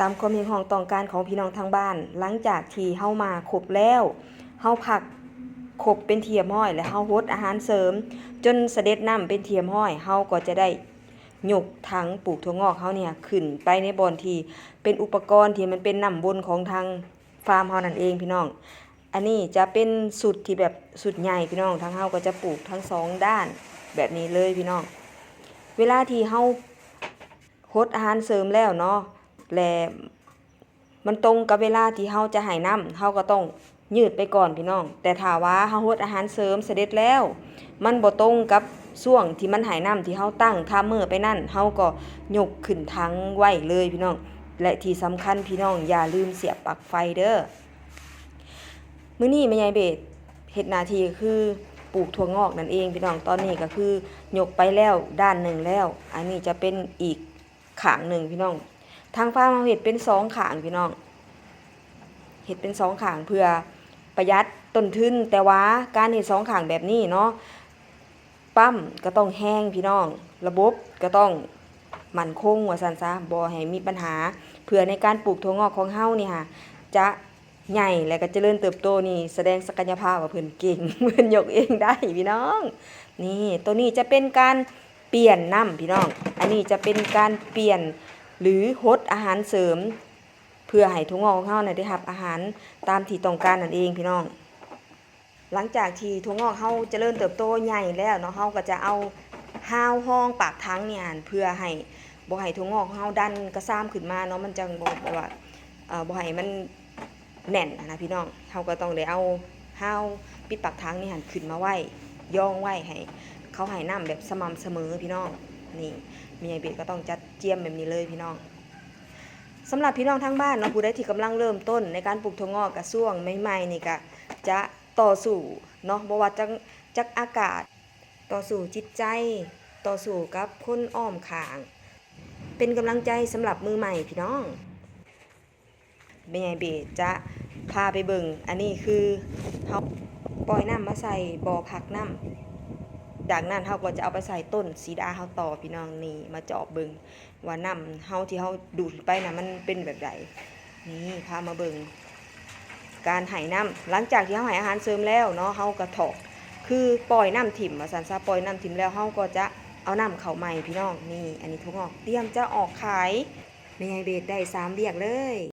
ตามความเห็นของต้องการของพี่น้องทางบ้านหลังจากที่เฮามาครบแล้วเฮาพักครบเป็นเทียมห้อยและเฮาฮดอาหารเสริมจนเสด็จน้ำเป็นเทียมห้อยเฮาก็จะได้ยกถังปลูกถั่วงอกเฮาเนี่ยขึ้นไปในบ่อนที่เป็นอุปกรณ์ที่มันเป็นน้ำวนของทางฟาร์มเฮานั่นเองพี่น้องอันนี้จะเป็นสุดที่แบบสุดใหญ่พี่น้องทางเฮาก็จะปลูกทั้งสองด้านแบบนี้เลยพี่น้องเวลาที่เฮาฮดอาหารเสริมแล้วเนาะและมันตรงกับเวลาที่เฮาจะให้น้ำเฮาก็ต้องยืดไปก่อนพี่น้องแต่ถ้าว่าเฮาฮดอาหารเสริมเสร็จแล้วมันบ่ตรงกับช่วงที่มันให้น้ำที่เฮาตั้งทามเมอร์ไปนั่นเฮาก็ยกขึ้นถังไว้เลยพี่น้องและที่สำคัญพี่น้องอย่าลืมเสียบปลั๊กไฟเด้อมื้อนี้แม่ยายเบสเฮ็ดหน้าที่คือปลูกถั่วงอกนั่นเองพี่น้องตอนนี้ก็คือยกไปแล้วด้านหนึ่งแล้วอันนี้จะเป็นอีกข้างหนึ่งพี่น้องทางฟาร์มเฮาเฮ็ดเป็น2ข้างพี่น้องเฮ็ดเป็น2ข้างเพื่อประหยัดต้นทุนแต่ว่าการเฮ็ด2ข้างแบบนี้เนาะปั๊มก็ต้องแห้งพี่น้องระบบก็ต้องมั่นคงว่าซั่นซะบ่ให้มีปัญหาเพื่อในการปลูกถั่วงอกของเฮานี่ค่ะจะใหญ่และก็เจริญเติบโตนี่แสดงศักยภาพว่าเพิ่นเก่ง เพิ่นยกเองได้พี่น้องนี่ตัวนี้จะเป็นการเปลี่ยนน้ำพี่น้องอันนี้จะเป็นการเปลี่ยนหรือฮดอาหารเสริมเพื่อให้ถั่วงอกของเฮาได้รับอาหารตามที่ต้องการนั่นเองพี่น้องหลังจากที่ถั่วงอกเฮาเจริญเติบโตใหญ่แล้วเนาะเฮาก็จะเอาห้าวห้องปากถังเนี่ยเพื่อให้บ่ให้ถั่วงอกของเฮาดันกระซ้ำขึ้นมาเนาะมันจังบ่แบบว่าบ่ให้มันแน่นนะพี่น้องเฮาก็ต้องได้เอาห้าวปิดปากถังนี่หั่นขึ้นมาไว้ย่องไว้ให้เขาให้น้ำแบบสม่ำเสมอพี่น้องนี่มีไอเบ็ดก็ต้องจัดเจียมแบบนี้เลยพี่น้องสำหรับพี่น้องทางบ้านเนาะผู้ใดที่กำลังเริ่มต้นในการปลูกถั่วงอกกับช่วงใหม่ๆนี่ก็จะต่อสู้เนาะบ่ว่าจักอากาศต่อสู้จิตใจต่อสู้กับคนอ้อมข้างเป็นกำลังใจสำหรับมือใหม่พี่น้องแม่ใหญ่เบสจะพาไปเบิ่งอันนี้คือเฮาปล่อยน้ำมาใส่บ่อพักน้ำจากนั้นเฮาก็จะเอาไปใส่ต้นสีดาเฮาต่อพี่น้องนี่มาเจาะเบิ่งว่าน้ำเฮาที่เฮาดูดไปน่ะมันเป็นแบบใดนี่พามาเบิ่งการให้น้ำหลังจากที่เฮาให้อาหารเสริมแล้วเนาะเฮาก็ถอกคือปล่อยน้ำถิ่มว่าซั่นซะปล่อยน้ำถิ่มแล้วเฮาก็จะเอาน้ำเข้าใหม่พี่น้องนี่อันนี้ถั่วงอกเตรียมจะออกขายแม่ใหญ่เบสได้3เวียกเลย